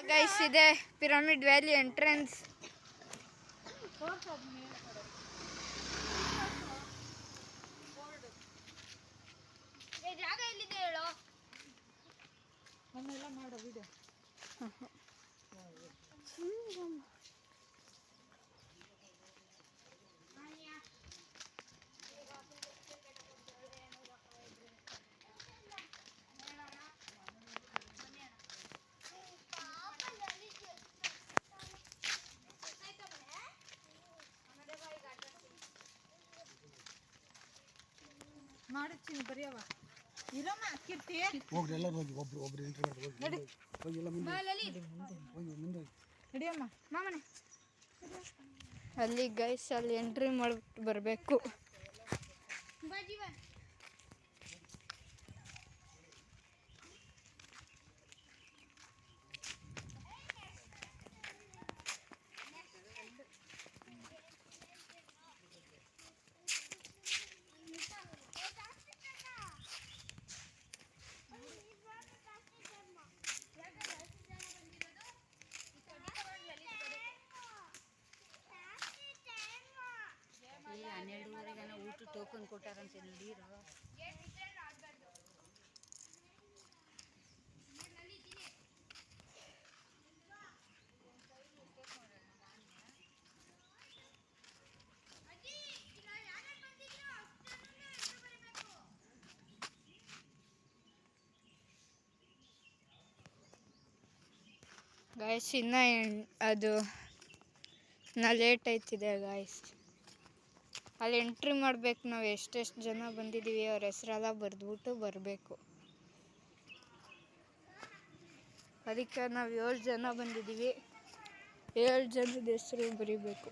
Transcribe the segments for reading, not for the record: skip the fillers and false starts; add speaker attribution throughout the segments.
Speaker 1: Guys ಇದೆ pyramid valley entrance. ಜಾಗ ಎಲ್ಲಿದೆ ಹೇಳೋ. ನನ್ನೆಲ್ಲ ಮಾಡೋ ವಿಡಿಯೋ. ಮಾಡಿರ್ತೀನಿ ಬರೆಯವ ಇರಮ್ಮ ಕೀರ್ತಿ ಹೋಗ್ರಿ ಎಲ್ಲರೂ ಹೋಗಿ ಒಬ್ರು ಇಂಟರ್ನೆಟ್ ಹೋಗಿ ಎಲ್ಲ ಮುಂದೆ ನಡಿಯಮ್ಮ ಮಾಮನೆ ಅಲ್ಲಿ ಗೈಸ್ ಅಲ್ಲಿ ಎಂಟ್ರಿ ಮಾಡ್ಬಿಟ್ಟು ಬರಬೇಕು.
Speaker 2: ಈಗ 12:30 ಊಟ ಟೋಕನ್ ಕೊಟ್ಟಾರಂತೆ ನಡೀರೋ.
Speaker 1: ಗಾಯ್ಸ್ ಇನ್ನು ಅದು ಲೇಟ್ ಆಯ್ತಿದೆ ಗಾಯ್ಸ್. ಅಲ್ಲಿ ಎಂಟ್ರಿ ಮಾಡ್ಬೇಕು. ನಾವು ಎಷ್ಟೆಷ್ಟು ಜನ ಬಂದಿದ್ದೀವಿ ಅವ್ರ ಹೆಸರೆಲ್ಲ ಬರೆದ್ಬಿಟ್ಟು ಬರಬೇಕು. ಅದಕ್ಕೆ ನಾವು 7 ಜನ ಬಂದಿದ್ದೀವಿ. 7 ಜನದ ಹೆಸರು ಬರೀಬೇಕು.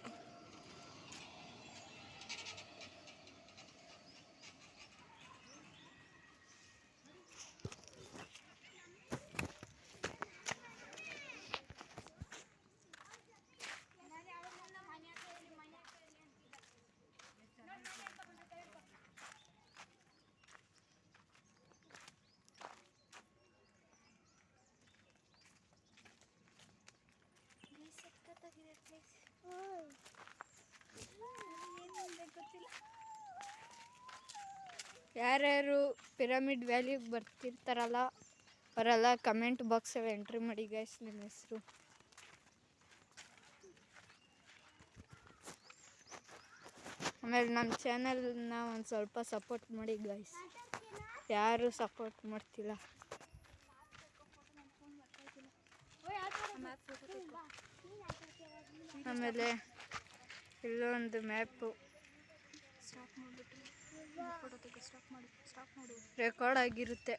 Speaker 1: ಯಾರ್ಯಾರು ಪಿರಮಿಡ್ ವ್ಯಾಲಿಗೆ ಬರ್ತಿರ್ತಾರಲ್ಲ ಅವರೆಲ್ಲ ಕಮೆಂಟ್ ಬಾಕ್ಸಲ್ಲಿ ಎಂಟ್ರಿ ಮಾಡಿ ಗೈಸ್ ನಿಮ್ಮ ಹೆಸರು. ಆಮೇಲೆ ನಮ್ಮ ಚಾನಲ್ನ ಒಂದು ಸ್ವಲ್ಪ ಸಪೋರ್ಟ್ ಮಾಡಿ ಗೈಸ್. ಯಾರು ಸಪೋರ್ಟ್ ಮಾಡ್ತಿಲ್ಲ. ಆಮೇಲೆ ಇಲ್ಲೊಂದು ಮ್ಯಾಪು ರೆಕಾರ್ಡ್ ಆಗಿರುತ್ತೆ.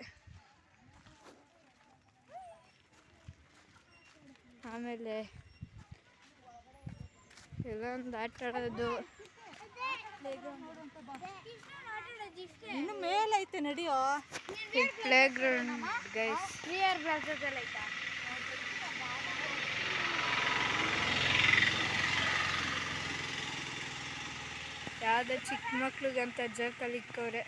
Speaker 1: ಆಮೇಲೆ ಇಲ್ಲೊಂದು ಆಟ ಆಡೋದು
Speaker 2: ಇನ್ನು ಮೇಲೆ ಐತೆ ನಡಿಯೋ.
Speaker 1: Play ground guys. ಯಾವುದೋ ಚಿಕ್ಕ ಮಕ್ಳಿಗಂತ ಜೋಕಾಲಿ ಇಕ್ಕವ್ರೆ.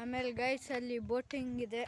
Speaker 1: ಆಮೇಲೆ ಗೈಸ್ ಅಲ್ಲಿ ಬೋಟಿಂಗ್ ಇದೆ.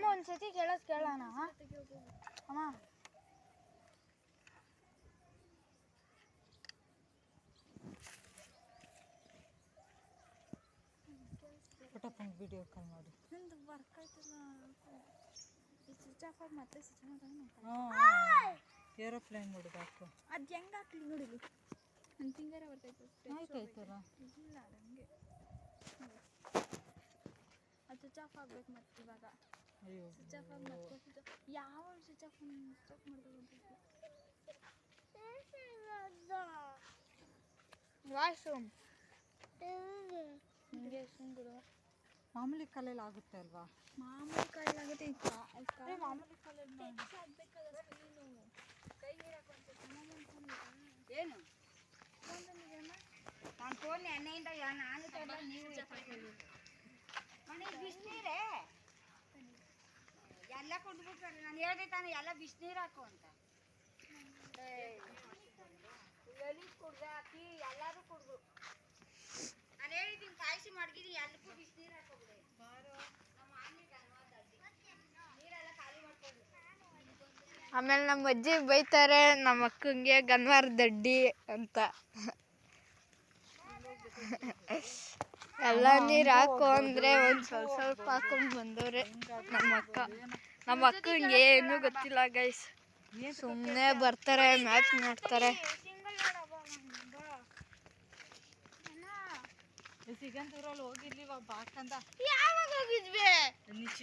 Speaker 1: ಒಂದ್ಸತಿ ಕೇಳೋಣ ಅಮ್ಮ.
Speaker 2: ಪುಟ್ಟಪ್ಪನ ವಿಡಿಯೋ ಕಾಲ್ ಮಾಡಿ.
Speaker 1: ನಂದು ವರ್ಕ್ ಆಯ್ತಲ್ಲ, ಸ್ವಿಚ್ ಆಫ್ ಆಗಿ ಮತ್ತೆ ಸ್ವಿಚ್
Speaker 2: ಏರೋಪ್ಲೇನ್ ನೋಡಿದ ಹಾಕು.
Speaker 1: ಅದು ಹೆಂಗೆ ಹಾಕ್ಲಿ ನೋಡಿಲಿ, ನನ್ನ ಫಿಂಗರೇ ಬರ್ತೈತೆ.
Speaker 2: ಆಯ್ತಾಯ್ತಲ್ಲ.
Speaker 1: ಇಲ್ಲ ನನಗೆ ಅದು ಸ್ವಿಚ್ ಆಫ್ ಆಗ್ಬೇಕು ಮತ್ತೆ ಇವಾಗ.
Speaker 2: ಅಯ್ಯೋ
Speaker 1: ಸ್ವಿಚ್ ಆಫ್ ಆಗಿ ಮತ್ತೆ ಯಾವ ಸ್ವಿಚ್ ಆಫ್ ಮಾಡ್ಬೇಕು. ವಾಶ್ರೂಮ್ ನಿಮಗೆ ಸುಂಗುಡು
Speaker 2: ಮಾಮೂಲಿ ಕಲ್ಲಲ್ಲಿ ಆಗುತ್ತೆ ಅಲ್ವಾ?
Speaker 1: ಮಾಮೂಲಿ ಕಾಲಾಗುತ್ತೆ. ಮಾಮೂಲಿ ಕಾಲಲ್ಲಿ ಕೈ
Speaker 2: ಏನು ನಾನು ಫೋನ್ ಎಣ್ಣೆಯಿಂದ ನಾನು ತಗೊಂಡು ನೀವು ಮನೆ ಬಿಸಿನೀರೇ ಎಲ್ಲ ಕೊಟ್ಬಿಟ್ರೆ ನಾನು ಹೇಳ್ದೆ ತಾನೆ ಎಲ್ಲ ಬಿಸಿನೀರು ಹಾಕು ಅಂತ. ಎಲ್ಲಿ ಕುಡ್ದೆ ಹಾಕಿ ಎಲ್ಲರೂ ಕುಡ್ದು ನಾನು ಹೇಳಿದ್ದೀನಿ ಕಾಯಿಸಿ ಮಡಗಿದ್ದೀನಿ, ಎಲ್ಲಕ್ಕೂ ಬಿಸಿನೀರು ಹಾಕೋಬಿಡಿ. ನೀರೆಲ್ಲ ಖಾಲಿ ಮಾಡ್ಕೊಂಡು
Speaker 1: ಆಮೇಲೆ ನಮ್ಮ ಅಜ್ಜಿ ಬೈತಾರೆ ನಮ್ಮ ಅಕ್ಕಂಗೆ ಗನ್ವಾರ ದಡ್ಡಿ ಅಂತ. ಎಲ್ಲ ನೀರು ಹಾಕು ಅಂದರೆ ಒಂದು ಸ್ವಲ್ಪ ಹಾಕೊಂಡು ಬಂದವ್ರೆ ನಮ್ಮ ಅಕ್ಕಂಗೆ ಏನೂ ಗೊತ್ತಿಲ್ಲ ಗೈಸ್. ಸುಮ್ಮನೆ ಬರ್ತಾರೆ, ಮ್ಯಾಚ್ ನೋಡ್ತಾರೆ.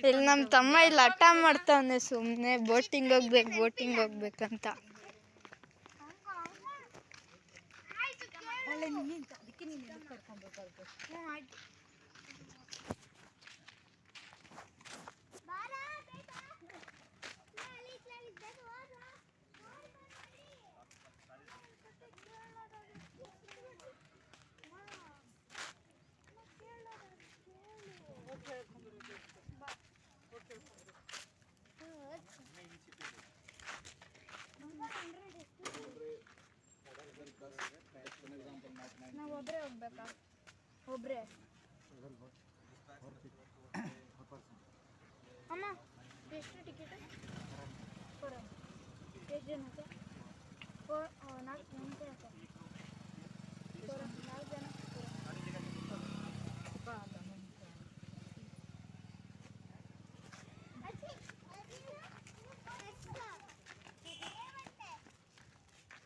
Speaker 1: ಇಲ್ಲಿ ನಮ್ಮ ತಮ್ಮ ಇಲ್ಲಿ ಹಠ ಮಾಡ್ತಾವನೆ ಸುಮ್ಮನೆ ಬೋಟಿಂಗ್ ಹೋಗ್ಬೇಕಂತ. ನಾವು ಒಬ್ಬರೇ ಹೋಗ್ಬೇಕಾ? ಒಬ್ಬರೇ ಅಮ್ಮ ಎಷ್ಟು ಟಿಕೆಟ್? ಎಷ್ಟು ಜನಕ್ಕೆ? 4 ಜನಕ್ಕೆ. 4 ಜನ.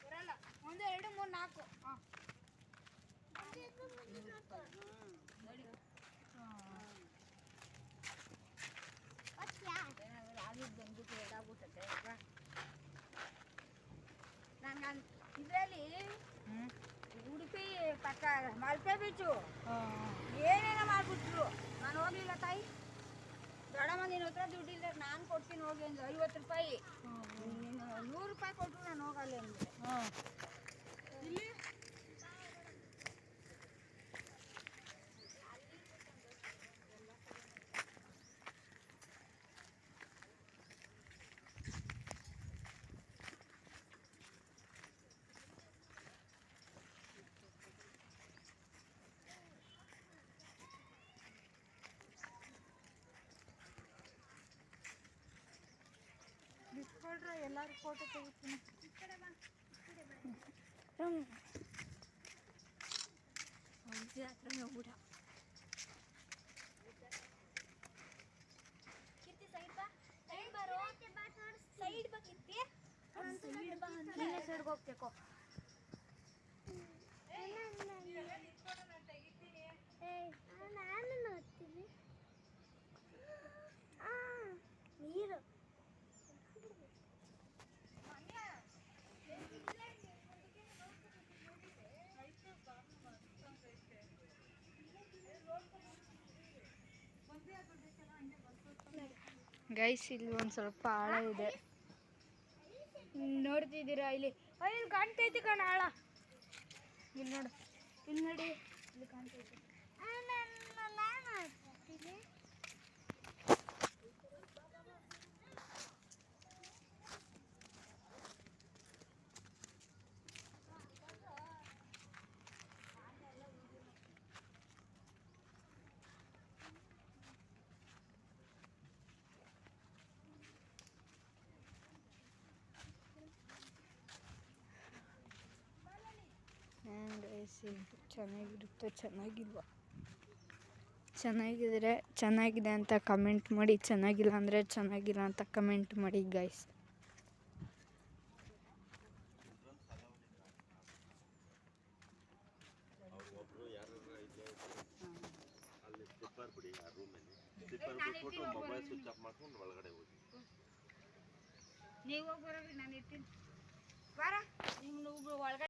Speaker 1: ಬರಲ್ಲ 1 2 3 4. ಹಾಂ
Speaker 2: ನಾನು ಇದರಲ್ಲಿ ಉಡುಪಿ ಪಕ್ಕ ಮಲ್ಪೆ ಬೀಚು ಏನೇನೋ ಮಾಡಿಬಿಟ್ರು. ನಾನು ಹೋಗ್ಲಿಲ್ಲ ತಾಯಿ. ದೊಡ್ಡಮ್ಮ ನಿನ್ನ ಹತ್ರ ದುಡ್ಡಿಲ್ಲ, ನಾನು ಕೊಡ್ತೀನಿ ಹೋಗಿ ಅಂದ್ರೆ 50 ರೂಪಾಯಿ. 100 ರೂಪಾಯಿ ಕೊಟ್ಟರು ನಾನು ಹೋಗಲ್ಲ ಅಂದರೆ. ಇಲ್ಲಿ
Speaker 1: ಬಿಟ್ಕೊಳ್ರೆ ಎಲ್ಲರೂ ಫೋಟೋ ತೆಗಿತೀನಿ. ಊಟ ಕೀರ್ತಿ ಸೈಡ್ ಬಾ, ಸೈಡ್ ಬಾರೋ, ಸೈಡ್ ಬಾ ಕೀರ್ತಿ. ನೀನೇ ಸೈಡ್ಗೆ ಹೋಗ್ಬೇಕು. ನಾನು ನೋಡ್ತೀನಿ ನೀರು.
Speaker 2: ಗೈಸ್ ಇಲ್ಲಿ ಒಂದು ಸ್ವಲ್ಪ ಆಳ ಇದೆ ನೋಡ್ತಿದ್ದೀರಾ ಇಲ್ಲಿ ಇಲ್ಲಿ ಕಾಣ್ತೈತಿ ಕಣ ಆಳ ಇಲ್ಲಿ ನೋಡು ಇಲ್ಲಿ ನೋಡಿ ಇಲ್ಲಿ ಕಾಣ್ತೈತಿ ಚೆನ್ನಾಗಿರುತ್ತೋ ಚೆನ್ನಾಗಿಲ್ವ ಚೆನ್ನಾಗಿದ್ರೆ ಚೆನ್ನಾಗಿದೆ ಅಂತ ಕಮೆಂಟ್ ಮಾಡಿ ಚೆನ್ನಾಗಿಲ್ಲ ಅಂದರೆ ಚೆನ್ನಾಗಿಲ್ಲ ಅಂತ ಕಮೆಂಟ್ ಮಾಡಿ ಗೈಸ್ ನೀವು ಹೋಗಿ ಬರೋರಿ ನಾನು ಇರ್ತೀನಿ ಬಾರ ನಿಮ್ಮ ಒಳಗಡೆ